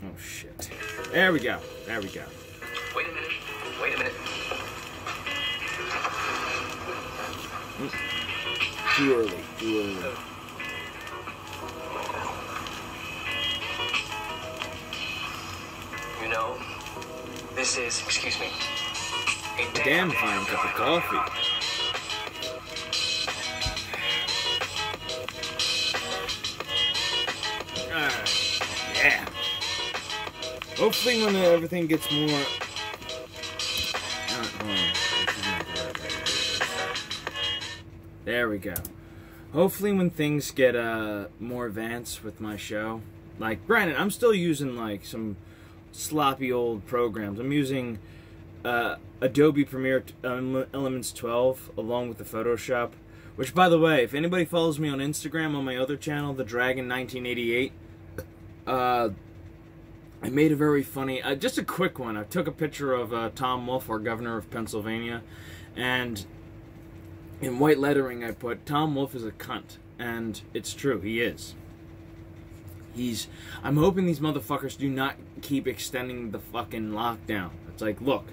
Oh, shit. There we go. There we go. Wait a minute. Wait a minute. Too early. Too early. You know, this is, excuse me, a Damn fine cup of coffee. Yeah. Hopefully when everything gets more... There we go. Hopefully when things get more advanced with my show. Like, granted, I'm still using, like, some sloppy old programs. I'm using Adobe Premiere Elements 12 along with the Photoshop. Which, by the way, if anybody follows me on Instagram on my other channel, The Dragon 1988, I made a very funny, just a quick one. I took a picture of Tom Wolfe, our governor of Pennsylvania, and in white lettering I put, Tom Wolfe is a cunt. And it's true, he is. I'm hoping these motherfuckers do not keep extending the fucking lockdown. It's like, look,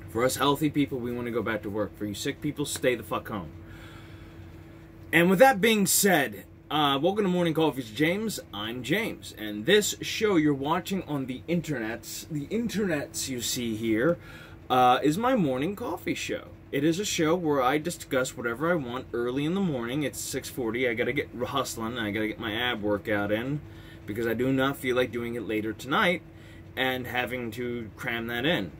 for us healthy people, we want to go back to work. For you sick people, stay the fuck home. And with that being said, welcome to Morning Coffee's James. I'm James. And this show you're watching on the internets you see here, is my morning coffee show. It is a show where I discuss whatever I want early in the morning. It's 6:40. I gotta get hustling. I gotta get my ab workout in because I do not feel like doing it later tonight and having to cram that in.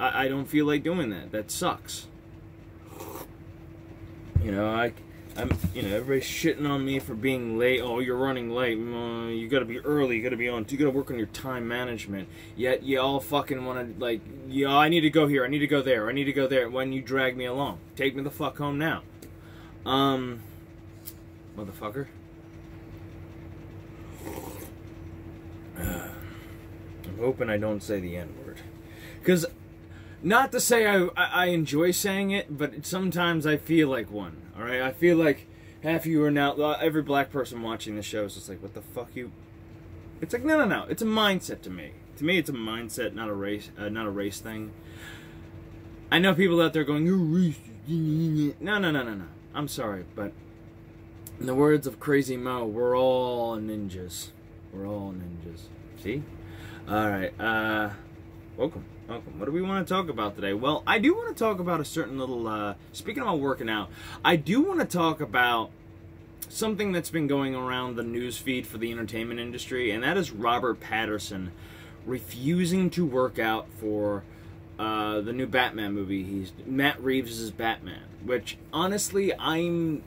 I don't feel like doing that. That sucks. You know, everybody's shitting on me for being late. Oh, you're running late. You gotta be early. You gotta be on. You gotta work on your time management. Yet you all fucking want to, like, yeah, I need to go here. I need to go there. I need to go there. When you drag me along, take me the fuck home now, motherfucker. I'm hoping I don't say the N-word, because not to say I enjoy saying it, but sometimes I feel like one. All right, I feel like half of you are now, every black person watching the show is just like, what the fuck you? It's like, no. It's a mindset to me. To me, it's a mindset, not a race thing. I know people out there going, you're racist. No. I'm sorry, but in the words of Crazy Mo, we're all ninjas. We're all ninjas. See? All right. Welcome. What do we want to talk about today? Well, I do want to talk about a certain little, speaking about working out, I do want to talk about something that's been going around the news feed for the entertainment industry, and that is Robert Patterson refusing to work out for the new Batman movie. Matt Reeves' Batman, which, honestly, I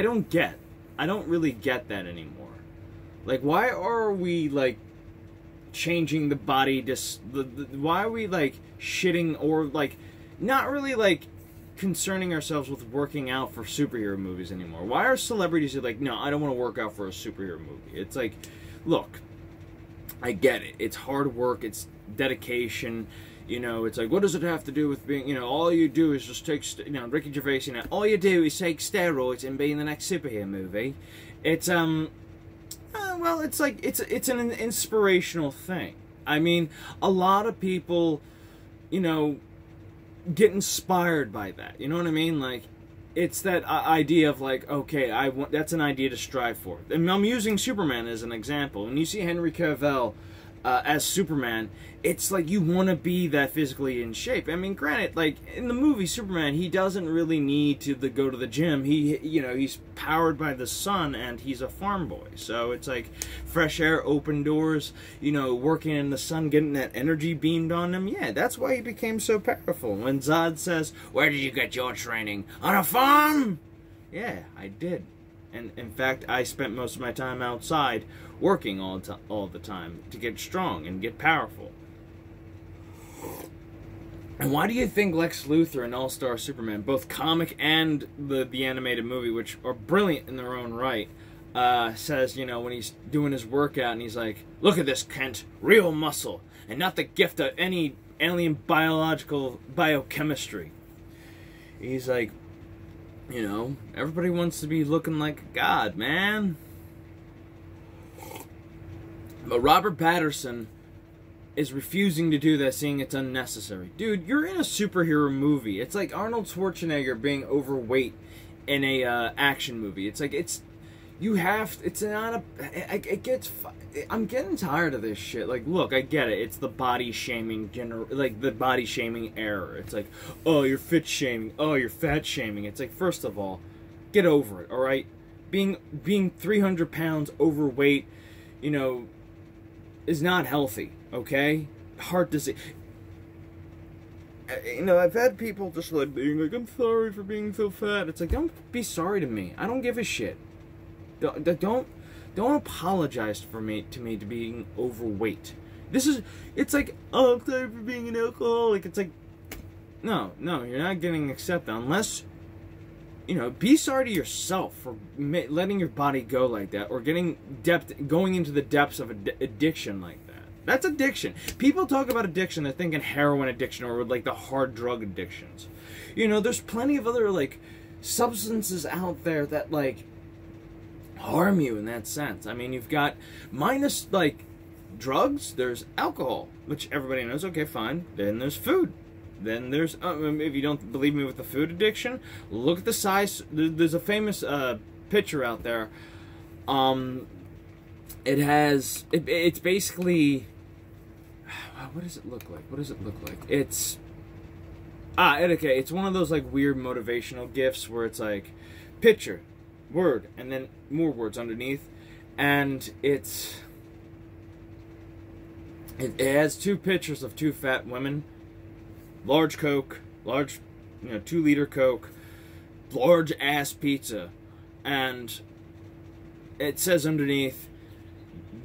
don't get. I don't really get that anymore. Like, why are we, like, changing the body, why are we, like, shitting or, like, not really, like, concerning ourselves with working out for superhero movies anymore? Why are celebrities like, no, I don't want to work out for a superhero movie? It's like, look, I get it. It's hard work. It's dedication. You know, it's like, what does it have to do with being, you know, all you do is just take, you know, Ricky Gervais, you know, all you do is take steroids and be in the next superhero movie. It's, well, it's like, it's an inspirational thing. I mean, a lot of people, you know, get inspired by that. You know what I mean? Like, it's that idea of, like, okay, that's an idea to strive for. And I'm using Superman as an example. When you see Henry Cavill as Superman, it's like you want to be that physically in shape. I mean, granted, like, in the movie Superman, he doesn't really need to go to the gym. You know, he's powered by the sun, and he's a farm boy. So it's like fresh air, open doors, you know, working in the sun, getting that energy beamed on him. Yeah, that's why he became so powerful. When Zod says, "Where did you get your training? On a farm?" Yeah, I did. And in fact, I spent most of my time outside working all the time to get strong and get powerful. And why do you think Lex Luthor and All-Star Superman, both comic and the animated movie, which are brilliant in their own right, says, you know, when he's doing his workout and he's like, look at this, Kent, real muscle, and not the gift of any alien biochemistry. He's like, you know, everybody wants to be looking like a god, man. But Robert Patterson is refusing to do that, saying it's unnecessary. Dude, you're in a superhero movie. It's like Arnold Schwarzenegger being overweight in a action movie. It's like, it's not a, I'm getting tired of this shit. Like, look, I get it. It's the body shaming, the body shaming era. It's like, oh, you're fit shaming. Oh, you're fat shaming. It's like, first of all, get over it, alright? Being 300 pounds overweight, you know, is not healthy, okay? Heart disease. You know, I've had people just like being like, I'm sorry for being so fat. It's like, don't be sorry to me. I don't give a shit. Don't apologize to me being overweight. It's like, oh, I'm sorry for being an alcoholic. It's like, no, you're not getting accepted unless, you know, be sorry to yourself for letting your body go like that, or going into the depths of addiction like that. That's addiction. People talk about addiction, they're thinking heroin addiction or like the hard drug addictions. You know, there's plenty of other like substances out there that like harm you in that sense. I mean, you've got, minus like drugs, there's alcohol, which everybody knows, okay, fine. Then there's food. Then there's, if you don't believe me with the food addiction, look at the size. There's a famous picture out there. It's basically, what does it look like? It's, okay, it's one of those like weird motivational gifs where it's like, picture, word, and then more words underneath, and it has two pictures of two fat women. Large Coke, 2-liter Coke, large ass pizza, and it says underneath,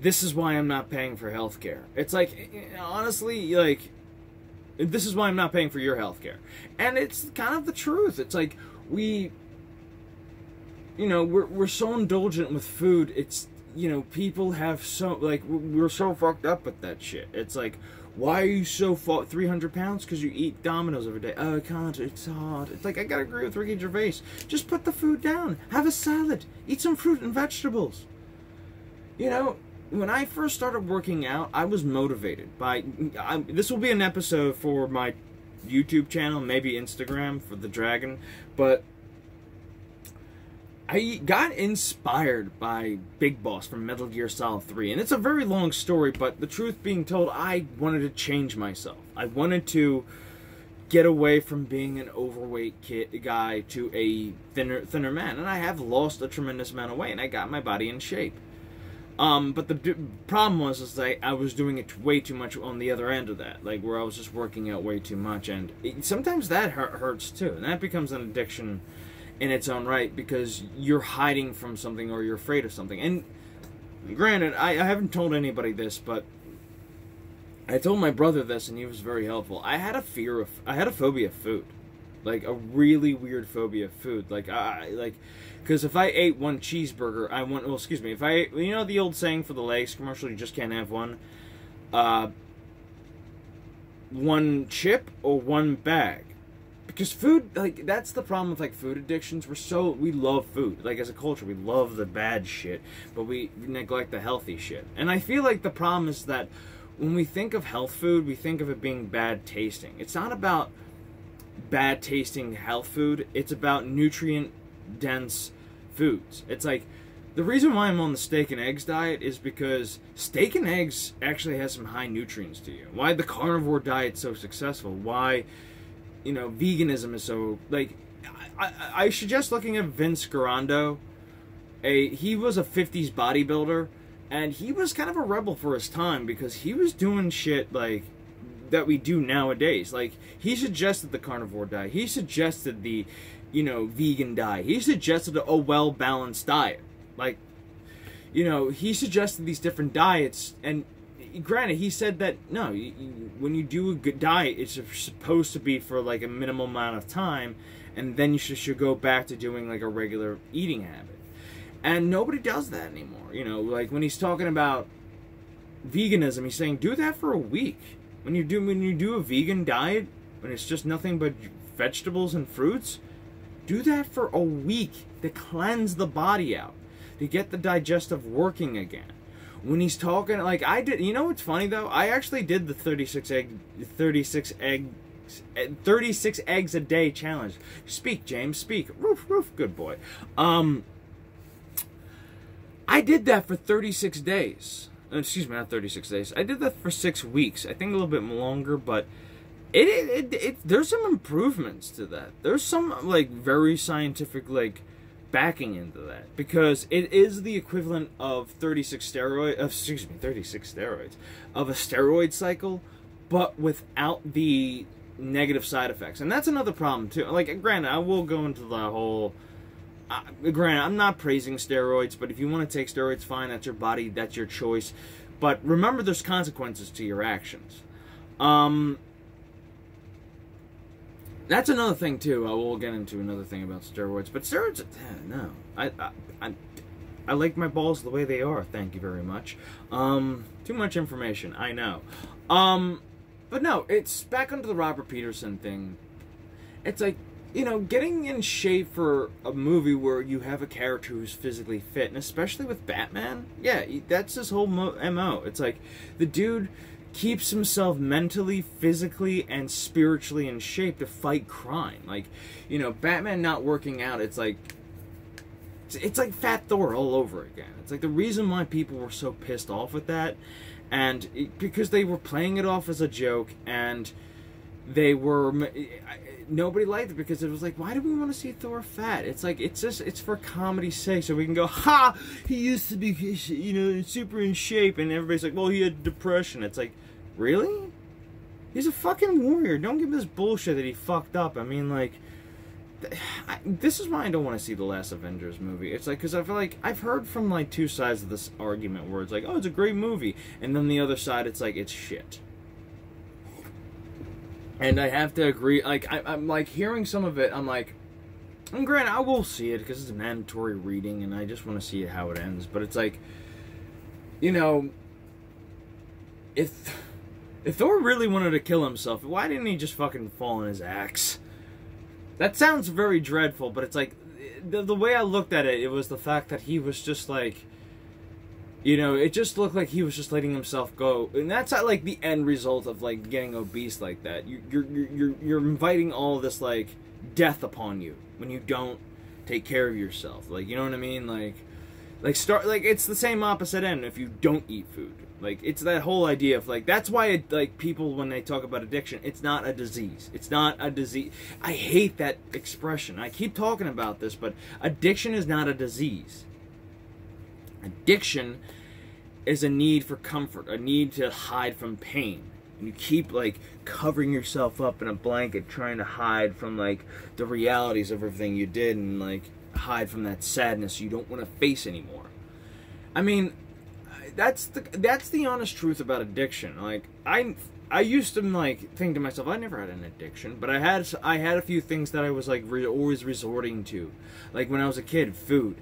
this is why I'm not paying for healthcare. It's like, honestly, like, this is why I'm not paying for your healthcare. And it's kind of the truth. It's like, we're so indulgent with food. It's, you know, people have so, like, we're so fucked up with that shit. It's like, why are you so 300 pounds? Because you eat Domino's every day. Oh, I can't. It's hard. It's like, I gotta agree with Ricky Gervais. Just put the food down. Have a salad. Eat some fruit and vegetables. You know, when I first started working out, I was motivated by... this will be an episode for my YouTube channel, maybe Instagram for the Dragon, but I got inspired by Big Boss from Metal Gear Solid 3. And it's a very long story, but the truth being told, I wanted to change myself. I wanted to get away from being an overweight guy to a thinner man. And I have lost a tremendous amount of weight, and I got my body in shape. But the problem was that I was doing it way too much on the other end of that. Like, where I was just working out way too much. And sometimes that hurts, too. And that becomes an addiction in its own right, because you're hiding from something or you're afraid of something. And granted, I haven't told anybody this, but I told my brother this, and he was very helpful. I had a phobia of food, like a really weird phobia of food. Because if I ate one cheeseburger, if I ate, you know the old saying for the Lay's commercial, you just can't have one chip or one bag. Because food, like, that's the problem with, like, food addictions. We love food. Like, as a culture, we love the bad shit, but we neglect the healthy shit. And I feel like the problem is that when we think of health food, we think of it being bad tasting. It's not about bad tasting health food. It's about nutrient-dense foods. It's like, the reason why I'm on the steak and eggs diet is because steak and eggs actually has some high nutrients to you. Why the carnivore diet's so successful. Why... you know, veganism is so, like, I suggest looking at Vince Garando. He was a 50s bodybuilder, and he was kind of a rebel for his time, because he was doing shit, like, that we do nowadays. Like, he suggested the carnivore diet. He suggested the, you know, vegan diet. He suggested a well-balanced diet. Like, you know, he suggested these different diets, and... granted, he said that, no, when you do a good diet, it's supposed to be for, like, a minimal amount of time, and then you should go back to doing, like, a regular eating habit. And nobody does that anymore, you know, like, when he's talking about veganism, he's saying, do that for a week. When you do a vegan diet, when it's just nothing but vegetables and fruits, do that for a week to cleanse the body out, to get the digestive working again. when he's talking, like, I did, you know what's funny, though? I actually did the 36 eggs a day challenge. Speak, James, speak. Roof, roof, good boy. I did that for 36 days. Excuse me, not 36 days. I did that for 6 weeks. I think a little bit longer, but there's some improvements to that. There's some, like, very scientific, like, backing into that, because it is the equivalent of 36 steroids of a steroid cycle, but without the negative side effects. And that's another problem too. Like, granted, I will go into the whole granted, I'm not praising steroids, but if you want to take steroids, fine, that's your body, that's your choice, but remember there's consequences to your actions. That's another thing too. I will get into another thing about steroids, but steroids, no. I like my balls the way they are. Thank you very much. Too much information, I know. But no, it's back onto the Robert Patterson thing. It's like, you know, getting in shape for a movie where you have a character who's physically fit, and especially with Batman, yeah, that's his whole MO. It's like the dude keeps himself mentally, physically, and spiritually in shape to fight crime. Like, you know, Batman not working out, it's like Fat Thor all over again. It's like the reason why people were so pissed off with that, and because they were playing it off as a joke, and they were, nobody liked it because it was like, why do we want to see Thor fat? It's like, it's for comedy's sake, so we can go, ha, he used to be, you know, super in shape, and everybody's like, well, he had depression. It's like, really? He's a fucking warrior. Don't give him this bullshit that he fucked up. I mean, like, this is why I don't want to see the last Avengers movie. It's like, because I feel like I've heard from like two sides of this argument where it's like, oh, it's a great movie, and then the other side, it's like, it's shit. And I have to agree, like, I'm like, hearing some of it, I'm like, and granted, I will see it because it's a mandatory reading, and I just want to see how it ends, but it's like, you know, if Thor really wanted to kill himself, why didn't he just fucking fall on his axe? That sounds very dreadful, but it's like, the way I looked at it, it was the fact that he was just like, you know, it just looked like he was just letting himself go, and that's not like the end result of like getting obese like that. You're inviting all this like death upon you when you don't take care of yourself. Like, you know what I mean? Like it's the same opposite end if you don't eat food. Like, it's that whole idea of like, that's why like people, when they talk about addiction, it's not a disease. It's not a disease. I hate that expression. I keep talking about this, but addiction is not a disease. Addiction is a need for comfort, a need to hide from pain. And you keep, like, covering yourself up in a blanket, trying to hide from, like, the realities of everything you did, and, like, hide from that sadness you don't want to face anymore. I mean, that's the honest truth about addiction. Like, I used to, like, think to myself, I never had an addiction, but I had a few things that I was, like, always resorting to. Like, when I was a kid, food.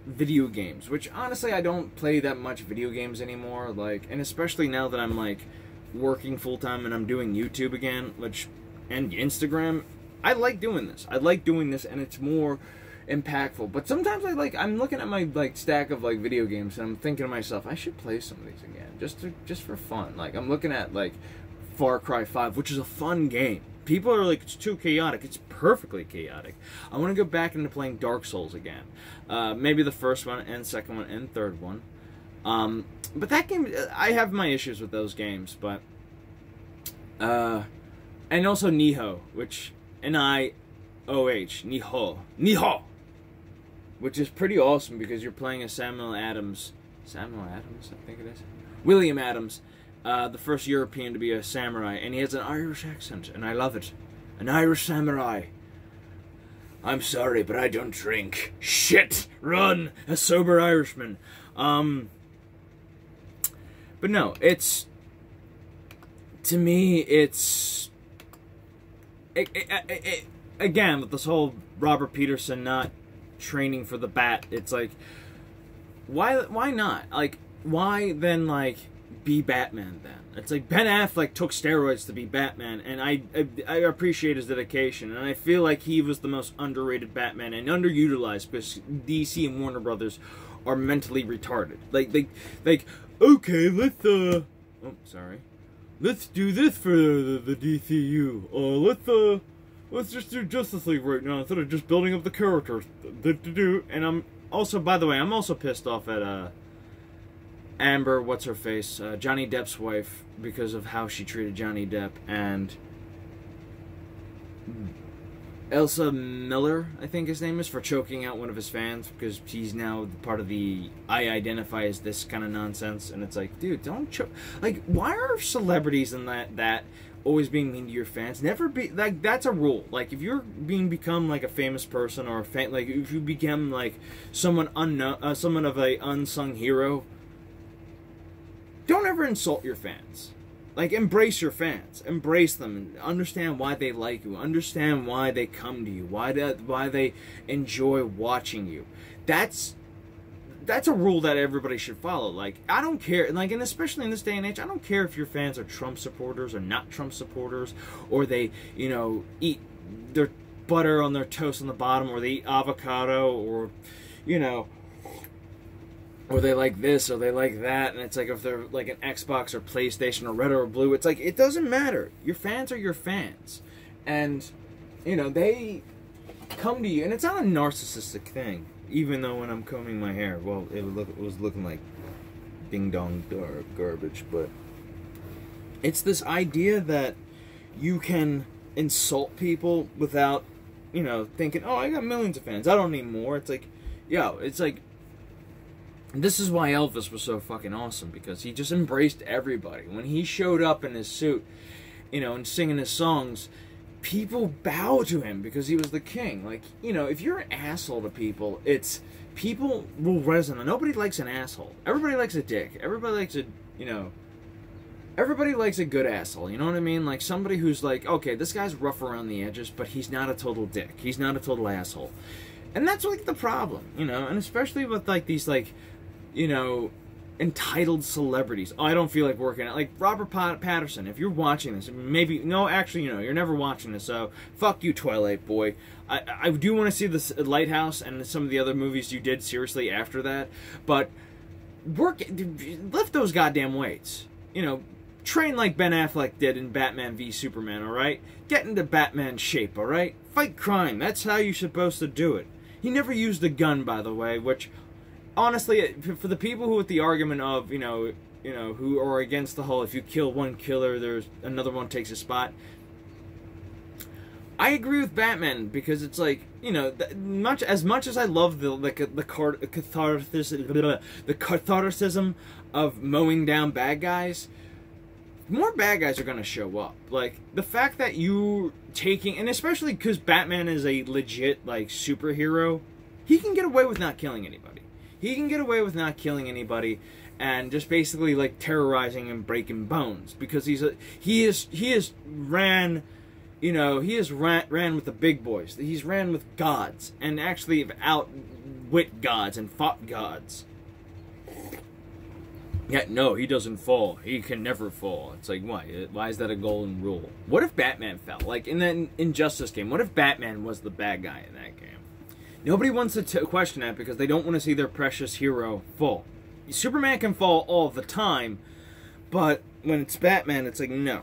Video games, which honestly I don't play that much video games anymore, like, and especially now that I'm like working full-time and I'm doing YouTube again, and Instagram. I like doing this, and it's more impactful, but sometimes I'm looking at my like stack of like video games and I'm thinking to myself, I should play some of these again, just for fun. Like, I'm looking at like Far Cry 5, which is a fun game. People are like, it's too chaotic. It's perfectly chaotic. I want to go back into playing Dark Souls again. Maybe the first one, and second one, and third one. But that game, I have my issues with those games, but... and also Nihon, which... N-I-O-H. Nihon! Which is pretty awesome, because you're playing as Samuel Adams, I think it is? William Adams. The first European to be a samurai, and he has an Irish accent, and I love it. An Irish samurai. I'm sorry, but I don't drink. Shit! Run! A sober Irishman. But no, it's... To me, it's... again, with this whole Robert Patterson not training for the bat, it's like... Why not? Like, why then, like... be Batman then? It's like Ben Affleck took steroids to be Batman, and I appreciate his dedication, and I feel like he was the most underrated Batman and underutilized, because DC and Warner Brothers are mentally retarded. Like, okay, let's do this for the DCU. Let's just do Justice League right now instead of just building up the characters. And I'm also, by the way, I'm also pissed off at Amber, what's her face, Johnny Depp's wife, because of how she treated Johnny Depp, and Elsa Miller, I think his name is, for choking out one of his fans because he's now part of the I identify as this kind of nonsense. And it's like, dude, don't choke. Like, why are celebrities and that always being mean to your fans? Never be like, that's a rule. Like, if you're become like a famous person or a fan, like if you become like someone unknown, someone of a unsung hero, don't ever insult your fans. Like, embrace your fans. Embrace them. And understand why they like you. Understand why they come to you. Why they enjoy watching you. That's a rule that everybody should follow. Like, I don't care. Like, and especially in this day and age, I don't care if your fans are Trump supporters or not Trump supporters, or they, you know, eat their butter on their toast on the bottom, or they eat avocado, or, you know, or they like this, or they like that, and it's like if they're like an Xbox or PlayStation or red or blue, it's like, it doesn't matter. Your fans are your fans. And, you know, they come to you, and it's not a narcissistic thing, even though when I'm combing my hair, well, it was looking like ding-dong garbage, but it's this idea that you can insult people without, you know, thinking, oh, I got millions of fans, I don't need more. It's like, yo, it's like, this is why Elvis was so fucking awesome, because he just embraced everybody. When he showed up in his suit, you know, and singing his songs, people bow to him because he was the king. Like, you know, if you're an asshole to people, people will resonate. Nobody likes an asshole. Everybody likes a dick. Everybody likes a, you know, everybody likes a good asshole. You know what I mean? Like, somebody who's like, okay, this guy's rough around the edges, but he's not a total dick. He's not a total asshole. And that's, like, the problem, you know? And especially with, like, these, like, you know, entitled celebrities. Oh, I don't feel like working out. Like Robert Patterson, if you're watching this, maybe, no, actually, you know, you're never watching this, so fuck you, Twilight Boy. I do want to see this Lighthouse and some of the other movies you did seriously after that, but lift those goddamn weights. You know, train like Ben Affleck did in Batman v Superman, alright? Get into Batman shape, alright? Fight crime. That's how you're supposed to do it. He never used a gun, by the way, which, honestly, for the people who with the argument of, you know, who are against the whole, if you kill one killer, there's another one takes a spot. I agree with Batman, because it's like, you know, as much as I love the catharticism of mowing down bad guys, more bad guys are gonna show up. Like, the fact that you taking, and especially because Batman is a legit, like, superhero, he can get away with not killing anybody. He can get away with not killing anybody and just basically like terrorizing and breaking bones, because he has ran with the big boys. He's ran with gods and actually outwit gods and fought gods. Yet no, he doesn't fall. He can never fall. It's like, why? Why is that a golden rule? What if Batman fell? Like in that Injustice game, what if Batman was the bad guy in that game? Nobody wants to question that because they don't want to see their precious hero fall. Superman can fall all the time, but when it's Batman, it's like, no,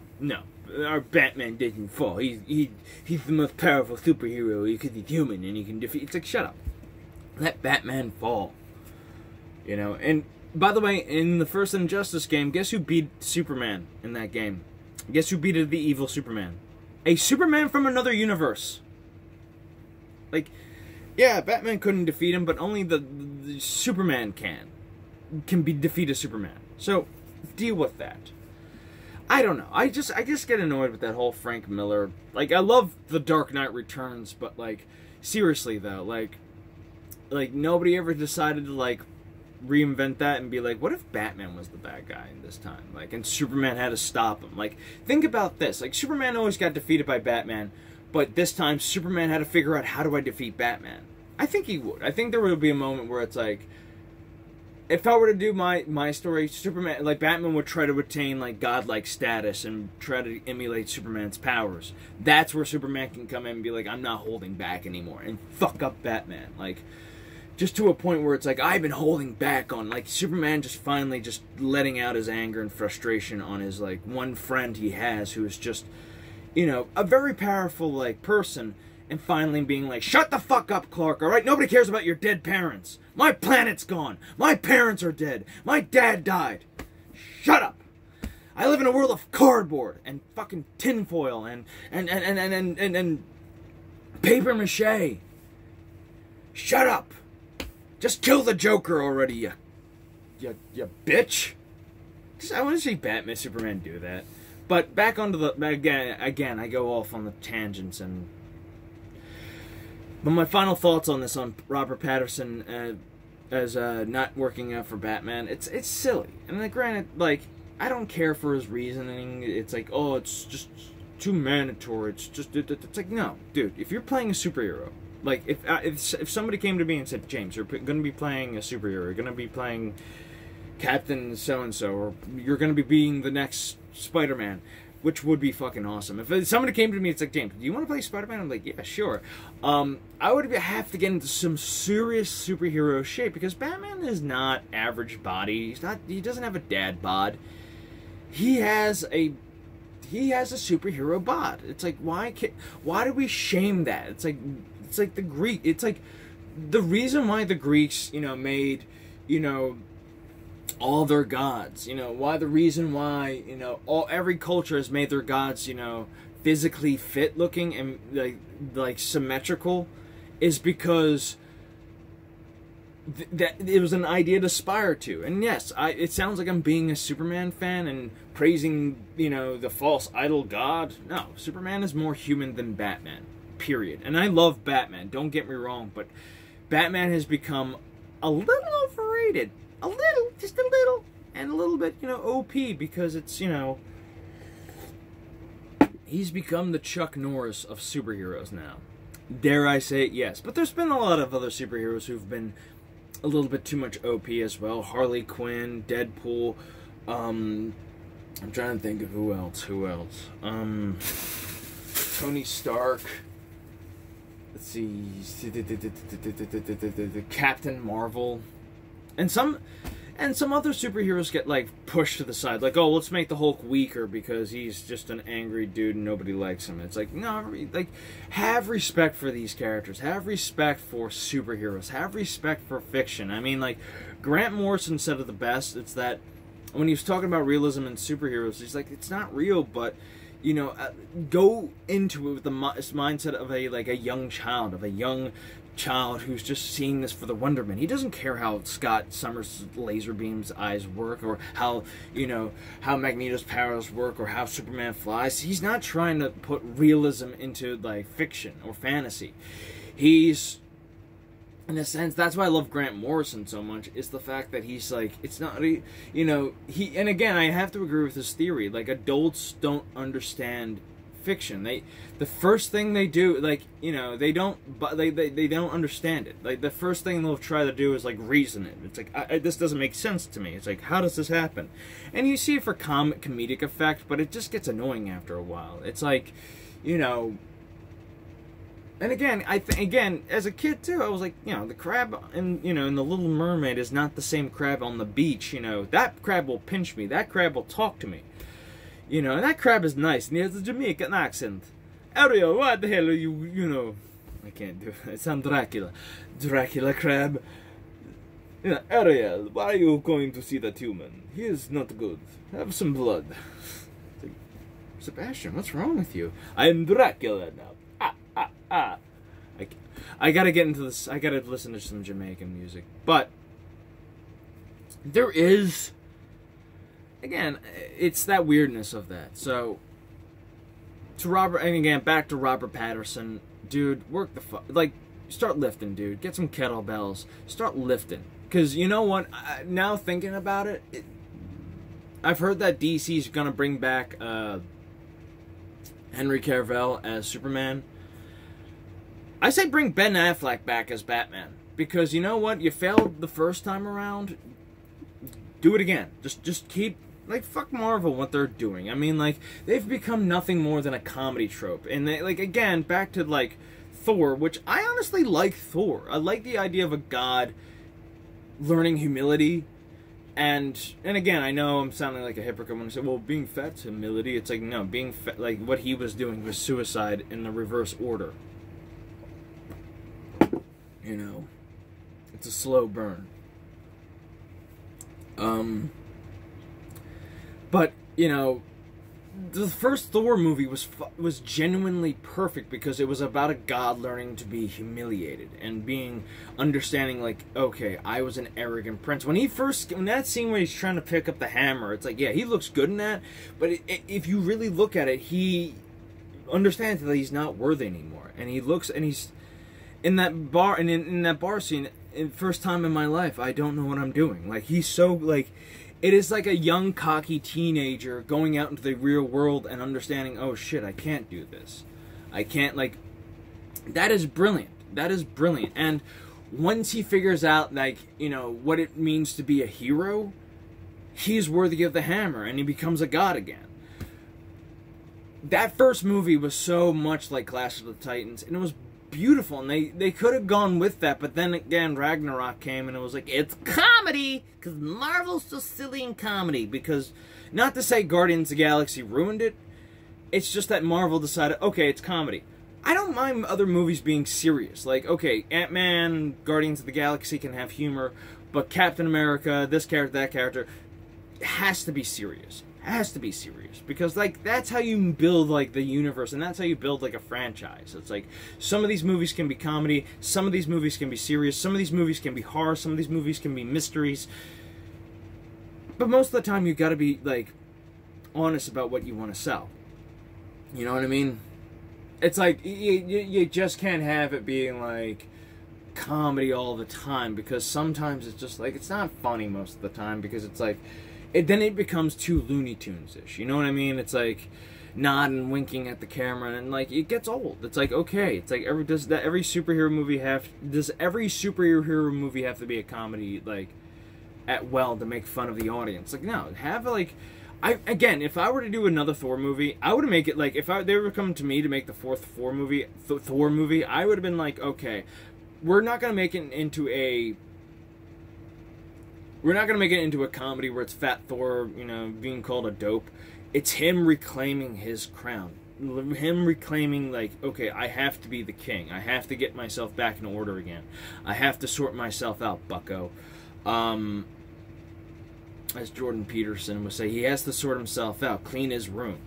our Batman didn't fall. He's the most powerful superhero because he's human and he can defeat. It's like, shut up. Let Batman fall. You know, and by the way, in the first Injustice game, guess who beat Superman in that game? Guess who beat the evil Superman? A Superman from another universe. Like, yeah, Batman couldn't defeat him, but only the Superman can defeat a Superman. So, deal with that. I don't know. I just get annoyed with that whole Frank Miller. Like, I love The Dark Knight Returns, but, like, seriously, though, like nobody ever decided to, like, reinvent that and be like, what if Batman was the bad guy in this time? Like, and Superman had to stop him. Like, think about this. Like, Superman always got defeated by Batman, but this time Superman had to figure out, how do I defeat Batman? I think he would. I think there would be a moment where it's like, if I were to do my story, Superman, like, Batman would try to attain, like, godlike status and try to emulate Superman's powers. That's where Superman can come in and be like, I'm not holding back anymore, and fuck up Batman. Like, just to a point where it's like, I've been holding back on, like, Superman just finally just letting out his anger and frustration on his, like, one friend he has who is just, you know, a very powerful, like, person, and finally being like, shut the fuck up, Clark, alright? Nobody cares about your dead parents. My planet's gone. My parents are dead. My dad died. Shut up. I live in a world of cardboard and fucking tinfoil and paper mache. Shut up. Just kill the Joker already, you bitch. I want to see Batman, Superman do that. But back onto the again, I go off on the tangents But my final thoughts on this, on Robert Patterson as not working out for Batman, it's silly. And like, granted, like, I don't care for his reasoning. It's like, oh, it's just too mandatory. It's like, no, dude. If you're playing a superhero. Like, if somebody came to me and said, James, you're going to be playing a superhero, you're going to be playing Captain so-and-so, or you're going to be being the next Spider-Man, which would be fucking awesome. If somebody came to me, it's like, James, do you want to play Spider-Man? I'm like, yeah, sure. I would have to get into some serious superhero shape, because Batman is not average body. He doesn't have a dad bod. He has a superhero bod. It's like, why do we shame that? It's like the Greek. It's like the reason why the Greeks, you know, made, you know, all their gods. You know, the reason why, you know, every culture has made their gods, you know, physically fit looking and like symmetrical, is because that it was an idea to aspire to. And yes, it sounds like I'm being a Superman fan and praising, you know, the false idol god. No, Superman is more human than Batman. Period. And I love Batman, don't get me wrong, but Batman has become a little overrated. A little, just a little, and a little bit, you know, OP, because it's, you know, he's become the Chuck Norris of superheroes now. Dare I say it? Yes. But there's been a lot of other superheroes who've been a little bit too much OP as well. Harley Quinn, Deadpool, I'm trying to think of who else. Tony Stark. Let's see, Captain Marvel, and some other superheroes get like pushed to the side. Like, oh, let's make the Hulk weaker because he's just an angry dude and nobody likes him. It's like, no, like, have respect for these characters. Have respect for superheroes. Have respect for fiction. I mean, like, Grant Morrison said it the best. It's that when he was talking about realism and superheroes, he's like, it's not real, but, you know, go into it with the mindset of a young child who's just seeing this for the wonderment. He doesn't care how Scott Summers' laser beams eyes work, or how, you know, how Magneto's powers work, or how Superman flies. He's not trying to put realism into, like, fiction or fantasy. He's, in a sense, that's why I love Grant Morrison so much, is the fact that he's like, it's not, you know, and again, I have to agree with this theory, like, adults don't understand fiction. The first thing they do, like, you know, they don't understand it. Like, the first thing they'll try to do is, like, reason it. It's like, this doesn't make sense to me. It's like, how does this happen? And you see it for comedic effect, but it just gets annoying after a while. It's like, you know, and again, again, as a kid too, I was like, you know, the crab in, you know, in The Little Mermaid is not the same crab on the beach. You know, that crab will pinch me. That crab will talk to me. You know, and that crab is nice, and he has a Jamaican accent. Ariel, what the hell are you, you know, I can't do it. It's on Dracula. Dracula crab. You know, Ariel, why are you going to see that human? He is not good. Have some blood. Like, Sebastian, what's wrong with you? I'm Dracula now. I gotta get into this. I gotta listen to some Jamaican music. But there is, again, it's that weirdness of that. So, back to Robert Patterson, dude, work the like, start lifting, dude. Get some kettlebells. Start lifting. Because you know what? Now thinking about it, I've heard that DC's gonna bring back Henry Cavill as Superman. I say bring Ben Affleck back as Batman, because you know what? You failed the first time around. Do it again. Just keep, like, fuck Marvel what they're doing. I mean, like, they've become nothing more than a comedy trope, and they, like, again, back to like Thor, which I honestly like Thor. I like the idea of a god learning humility. And again, I know I'm sounding like a hypocrite when I say, well, being fat's humility. It's like, no, being fat, like, what he was doing was suicide in the reverse order. You know, it's a slow burn. But, you know, the first Thor movie was genuinely perfect because it was about a god learning to be humiliated and understanding, like, okay, I was an arrogant prince. When that scene where he's trying to pick up the hammer, it's like, yeah, he looks good in that, but if you really look at it, he understands that he's not worthy anymore, and he's in that bar, and in that bar scene, first time in my life, I don't know what I'm doing. Like, he's so, like, it is like a young, cocky teenager going out into the real world and understanding, oh shit, I can't do this. I can't, like, that is brilliant. That is brilliant. And once he figures out, like, you know, what it means to be a hero, he's worthy of the hammer, and he becomes a god again. That first movie was so much like Clash of the Titans, and it was beautiful, and they could have gone with that, but then again, Ragnarok came, and it was like, it's comedy, because Marvel's so silly in comedy, because, not to say Guardians of the Galaxy ruined it, it's just that Marvel decided, okay, it's comedy. I don't mind other movies being serious, like, okay, Ant-Man, Guardians of the Galaxy can have humor, but Captain America, this character, that character, has to be serious. Has to be serious, because, like, that's how you build, like, the universe, and that's how you build, like, a franchise. It's like, some of these movies can be comedy, some of these movies can be serious, some of these movies can be horror, some of these movies can be mysteries, but most of the time you gotta be, like, honest about what you want to sell. You know what I mean? It's like, you just can't have it being, like, comedy all the time, because sometimes it's just, like, it's not funny most of the time, because it's like, then it becomes too Looney Tunes-ish, you know what I mean? It's like nodding and winking at the camera, and like it gets old. It's like, okay, it's like does every superhero movie have to be a comedy, like, to make fun of the audience? Like, no, have like, if I were to do another Thor movie, I would make it like, if they were coming to me to make the fourth Thor movie, I would have been like, okay, we're not gonna make it into a comedy where it's Fat Thor, you know, being called a dope. It's him reclaiming his crown. Him reclaiming, like, okay, I have to be the king. I have to get myself back in order again. I have to sort myself out, bucko. As Jordan Peterson would say, he has to sort himself out, clean his room.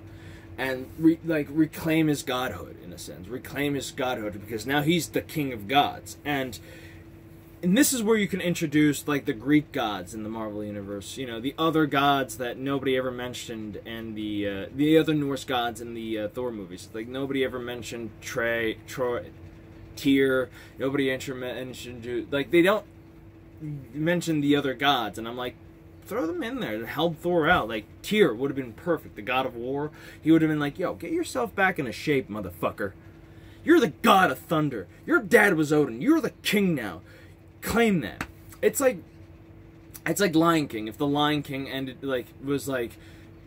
And, reclaim his godhood, in a sense. Reclaim his godhood, because now he's the king of gods. And this is where you can introduce, like, the Greek gods in the Marvel Universe. You know, the other gods that nobody ever mentioned, and the other Norse gods in the Thor movies. Like, nobody ever mentioned Tyr. Nobody ever mentioned... Like, they don't mention the other gods. And I'm like, throw them in there to help Thor out. Like, Tyr would have been perfect. The god of war. He would have been like, yo, get yourself back into shape, motherfucker. You're the god of thunder. Your dad was Odin. You're the king now. Claim that. It's like Lion King. If the Lion King was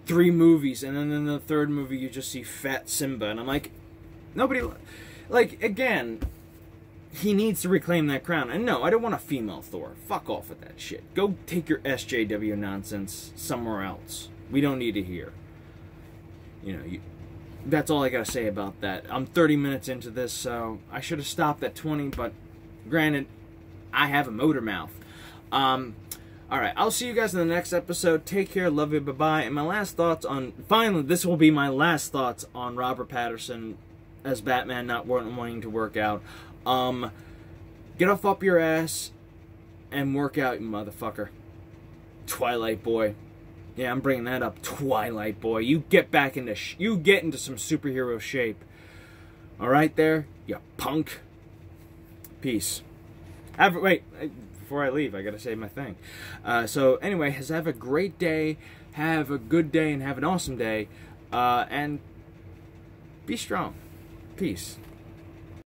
3 movies, and then in the 3rd movie you just see fat Simba, and I'm like, nobody, like, again, he needs to reclaim that crown. And no, I don't want a female Thor. Fuck off with that shit. Go take your SJW nonsense somewhere else. We don't need it here. You know, that's all I gotta say about that. I'm 30 minutes into this, so I should have stopped at 20, but granted, I have a motor mouth. Alright, I'll see you guys in the next episode. Take care, love you, bye-bye. And my last thoughts on... Finally, this will be my last thoughts on Robert Patterson as Batman not wanting to work out. Get off up your ass and work out, you motherfucker. Twilight Boy. Yeah, I'm bringing that up. Twilight Boy. You get back into... you get into some superhero shape. Alright there? You punk. Peace. Wait, before I leave, I gotta say my thing. So anyway, have a great day, have a good day, and have an awesome day, and be strong. Peace.